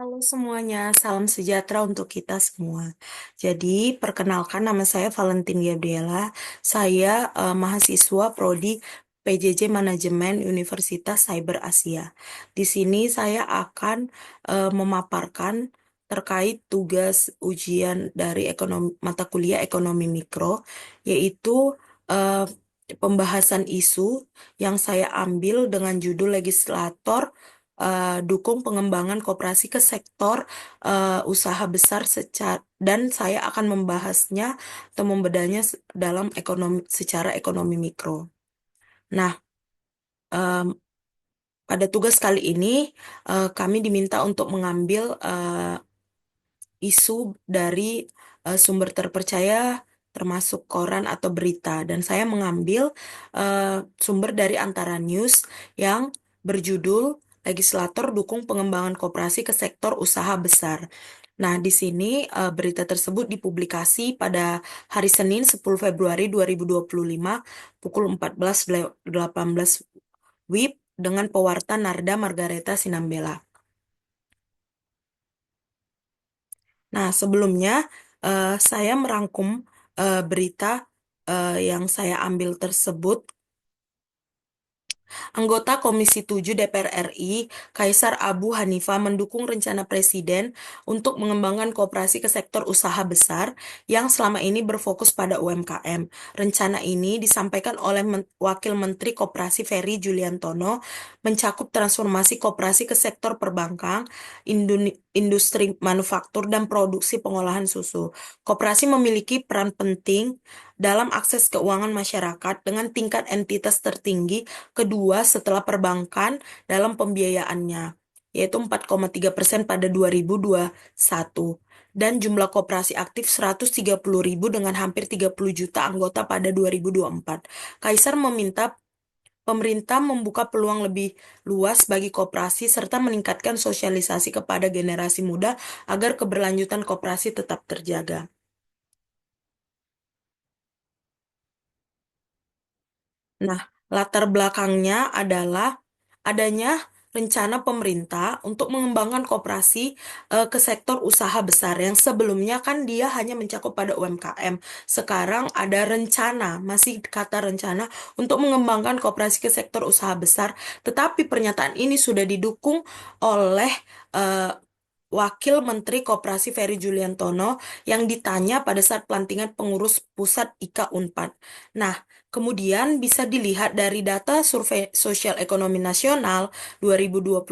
Halo semuanya, salam sejahtera untuk kita semua. Jadi, perkenalkan nama saya Valentin Gabriela. Saya mahasiswa Prodi PJJ Manajemen Universitas Cyber Asia. Di sini saya akan memaparkan terkait tugas ujian dari mata kuliah Ekonomi Mikro, yaitu eh, pembahasan isu yang saya ambil dengan judul legislator dukung pengembangan koperasi ke sektor usaha besar dan saya akan membahasnya atau membedahnya dalam secara ekonomi mikro. Nah, em, pada tugas kali ini kami diminta untuk mengambil isu dari sumber terpercaya termasuk koran atau berita dan saya mengambil eh, sumber dari Antara News yang berjudul Legislator Dukung Pengembangan Koperasi ke Sektor Usaha Besar. Nah, di sini berita tersebut dipublikasi pada hari Senin 10 Februari 2025 pukul 14.18 WIB dengan pewarta Narda Margareta Sinambela. Nah, sebelumnya saya merangkum berita yang saya ambil tersebut. Anggota Komisi 7 DPR RI, Kaisar Abu Hanifah mendukung rencana Presiden untuk mengembangkan koperasi ke sektor usaha besar yang selama ini berfokus pada UMKM. Rencana ini disampaikan oleh Wakil Menteri Koperasi Ferry Juliantono, mencakup transformasi koperasi ke sektor perbankan, industri manufaktur, dan produksi pengolahan susu. Koperasi memiliki peran penting dalam akses keuangan masyarakat dengan tingkat entitas tertinggi kedua setelah perbankan dalam pembiayaannya, yaitu 4,3% pada 2021, dan jumlah koperasi aktif 130.000 dengan hampir 30 juta anggota pada 2024. Kaisar meminta pemerintah membuka peluang lebih luas bagi koperasi serta meningkatkan sosialisasi kepada generasi muda agar keberlanjutan koperasi tetap terjaga. Nah, latar belakangnya adalah adanya rencana pemerintah untuk mengembangkan koperasi ke sektor usaha besar yang sebelumnya kan dia hanya mencakup pada UMKM. Sekarang ada rencana, masih kata rencana untuk mengembangkan koperasi ke sektor usaha besar, tetapi pernyataan ini sudah didukung oleh eh, Wakil Menteri Koperasi Ferry Juliantono yang ditanya pada saat pelantikan pengurus pusat IKA Unpad. Nah, kemudian bisa dilihat dari data Survei Sosial Ekonomi Nasional 2021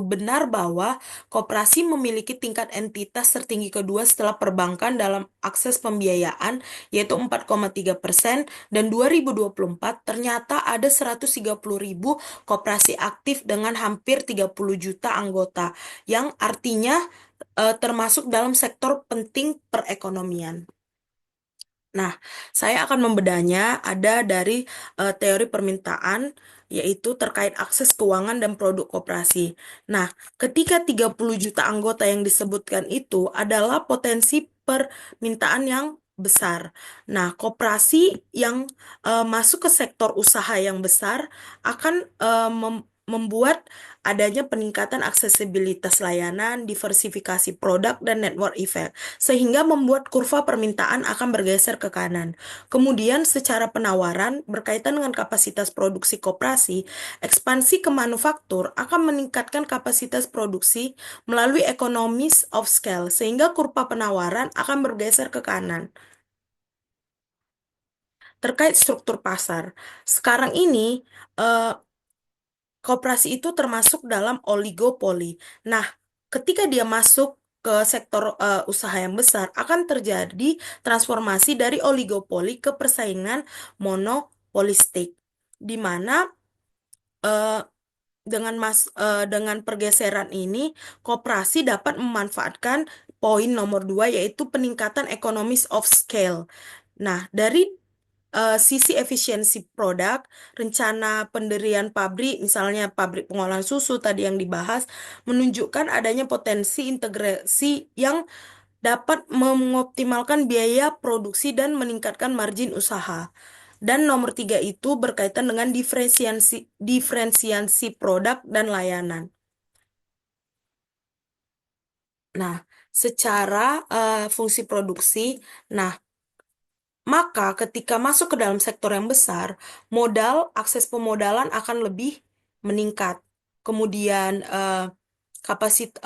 benar bahwa koperasi memiliki tingkat entitas tertinggi kedua setelah perbankan dalam akses pembiayaan yaitu 4,3% dan 2024 ternyata ada 130.000 koperasi aktif dengan hampir 30 juta anggota yang artinya termasuk dalam sektor penting perekonomian. Nah, saya akan membedahnya ada dari teori permintaan, yaitu terkait akses keuangan dan produk koperasi. Nah, ketika 30 juta anggota yang disebutkan itu adalah potensi permintaan yang besar. Nah, koperasi yang masuk ke sektor usaha yang besar akan membuat adanya peningkatan aksesibilitas layanan, diversifikasi produk, dan network effect sehingga membuat kurva permintaan akan bergeser ke kanan. Kemudian secara penawaran berkaitan dengan kapasitas produksi koperasi, ekspansi ke manufaktur akan meningkatkan kapasitas produksi melalui economies of scale sehingga kurva penawaran akan bergeser ke kanan. Terkait struktur pasar, sekarang ini eh, koperasi itu termasuk dalam oligopoli. Nah, ketika dia masuk ke sektor usaha yang besar, akan terjadi transformasi dari oligopoli ke persaingan monopolistik, di mana eh, dengan pergeseran ini, koperasi dapat memanfaatkan poin nomor dua, yaitu peningkatan economies of scale. Nah, dari sisi efisiensi produk, rencana pendirian pabrik, misalnya pabrik pengolahan susu tadi yang dibahas, menunjukkan adanya potensi integrasi yang dapat mengoptimalkan biaya produksi dan meningkatkan margin usaha. Dan nomor tiga itu berkaitan dengan diferensiasi produk dan layanan. Nah, secara fungsi produksi, nah, maka ketika masuk ke dalam sektor yang besar, akses pemodalan akan lebih meningkat. Kemudian kapasitas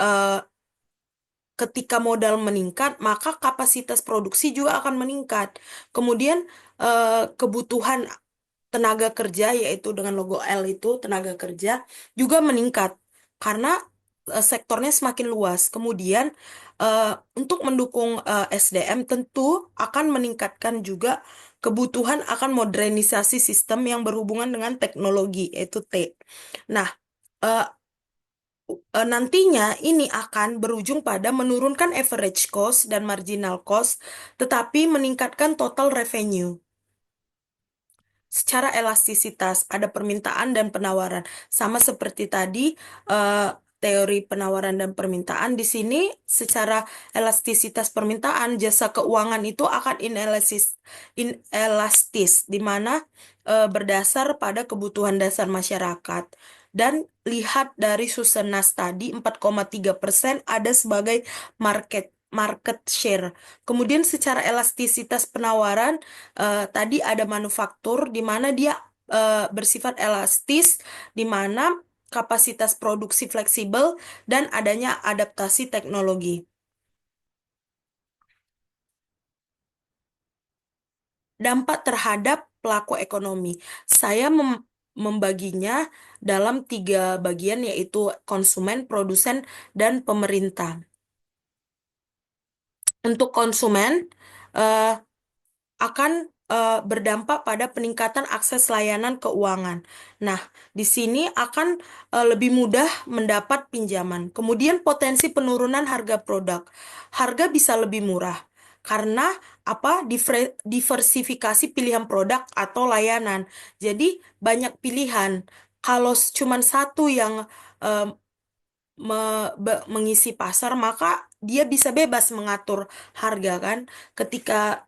ketika modal meningkat, maka kapasitas produksi juga akan meningkat. Kemudian kebutuhan tenaga kerja, yaitu dengan logo L itu tenaga kerja, juga meningkat karena sektornya semakin luas. Kemudian eh, untuk mendukung SDM tentu akan meningkatkan juga kebutuhan akan modernisasi sistem yang berhubungan dengan teknologi, yaitu T. Nah, eh, nantinya ini akan berujung pada menurunkan average cost dan marginal cost, tetapi meningkatkan total revenue. Secara elastisitas, ada permintaan dan penawaran. Sama seperti tadi, eh, teori penawaran dan permintaan, di sini secara elastisitas permintaan, jasa keuangan itu akan inelastis, di mana berdasar pada kebutuhan dasar masyarakat. Dan lihat dari Susenas tadi, 4,3% ada sebagai market market share. Kemudian secara elastisitas penawaran, tadi ada manufaktur di mana dia bersifat elastis, di mana kapasitas produksi fleksibel dan adanya adaptasi teknologi. Dampak terhadap pelaku ekonomi. Saya membaginya dalam tiga bagian, yaitu konsumen, produsen, dan pemerintah. Untuk konsumen, eh, akan berdampak pada peningkatan akses layanan keuangan. Nah, di sini akan lebih mudah mendapat pinjaman. Kemudian potensi penurunan harga produk. Harga bisa lebih murah karena apa? Diversifikasi pilihan produk atau layanan. Jadi banyak pilihan. Kalau cuman satu yang eh, mengisi pasar, maka dia bisa bebas mengatur harga kan. Ketika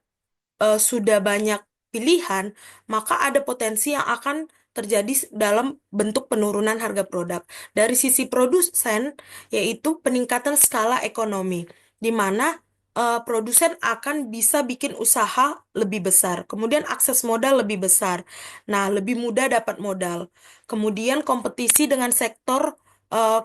sudah banyak pilihan, maka ada potensi yang akan terjadi dalam bentuk penurunan harga produk. Dari sisi produsen, yaitu peningkatan skala ekonomi, di mana produsen akan bisa bikin usaha lebih besar, kemudian akses modal lebih besar. Nah, lebih mudah dapat modal. Kemudian kompetisi dengan sektor eh,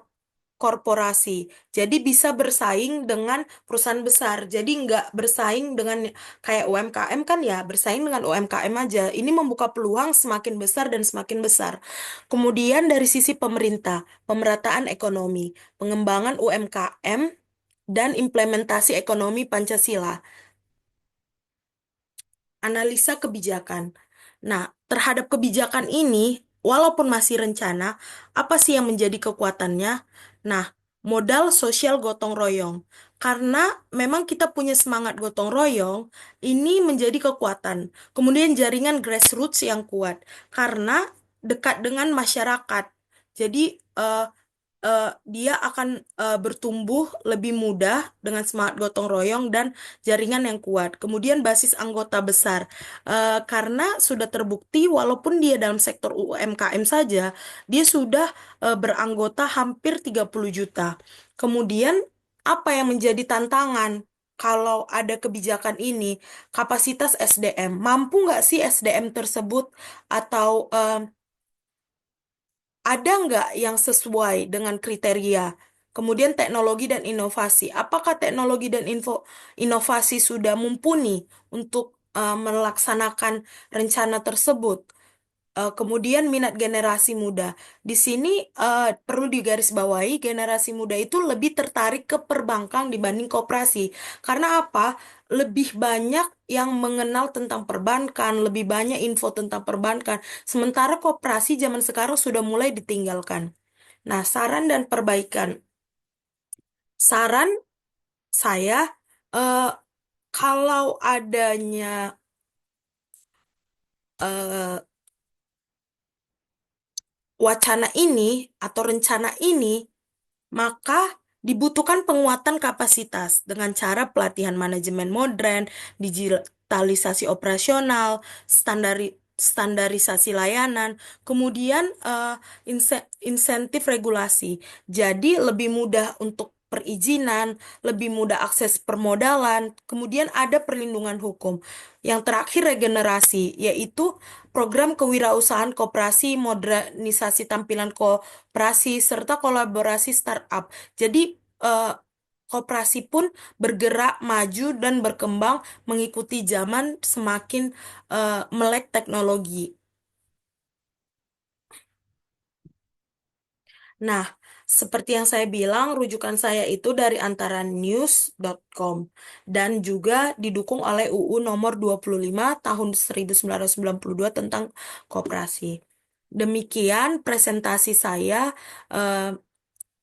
korporasi. Jadi bisa bersaing dengan perusahaan besar. Jadi nggak bersaing dengan kayak UMKM kan ya, bersaing dengan UMKM aja. Ini membuka peluang semakin besar dan semakin besar. Kemudian dari sisi pemerintah, pemerataan ekonomi, pengembangan UMKM, dan implementasi ekonomi Pancasila. Analisa kebijakan. Nah, terhadap kebijakan ini, walaupun masih rencana, apa sih yang menjadi kekuatannya? Nah, modal sosial gotong royong. Karena memang kita punya semangat gotong royong, ini menjadi kekuatan. Kemudian jaringan grassroots yang kuat, karena dekat dengan masyarakat. Jadi, eh, eh, dia akan bertumbuh lebih mudah dengan semangat gotong royong dan jaringan yang kuat. Kemudian basis anggota besar. Karena sudah terbukti walaupun dia dalam sektor UMKM saja, dia sudah beranggota hampir 30 juta. Kemudian apa yang menjadi tantangan? Kalau ada kebijakan ini, kapasitas SDM, mampu nggak sih SDM tersebut atau ada nggak yang sesuai dengan kriteria? Kemudian teknologi dan inovasi. Apakah teknologi dan inovasi sudah mumpuni untuk melaksanakan rencana tersebut? Kemudian minat generasi muda. Di sini perlu digarisbawahi, generasi muda itu lebih tertarik ke perbankan dibanding koperasi. Karena apa? Lebih banyak yang mengenal tentang perbankan, lebih banyak info tentang perbankan. Sementara koperasi zaman sekarang sudah mulai ditinggalkan. Nah, saran dan perbaikan. Saran saya, eh, kalau adanya eh, wacana ini atau rencana ini, maka dibutuhkan penguatan kapasitas dengan cara pelatihan manajemen modern, digitalisasi operasional, standarisasi layanan, kemudian insentif regulasi. Jadi lebih mudah untuk perizinan, lebih mudah akses permodalan, kemudian ada perlindungan hukum. Yang terakhir regenerasi, yaitu program kewirausahaan koperasi, modernisasi tampilan koperasi, serta kolaborasi startup. Jadi, koperasi pun bergerak maju dan berkembang mengikuti zaman semakin melek teknologi. Nah, seperti yang saya bilang, rujukan saya itu dari antara news.com dan juga didukung oleh UU nomor 25 tahun 1992 tentang koperasi. Demikian presentasi saya. eh,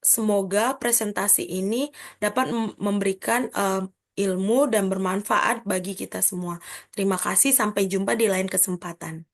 Semoga presentasi ini dapat memberikan ilmu dan bermanfaat bagi kita semua. Terima kasih, sampai jumpa di lain kesempatan.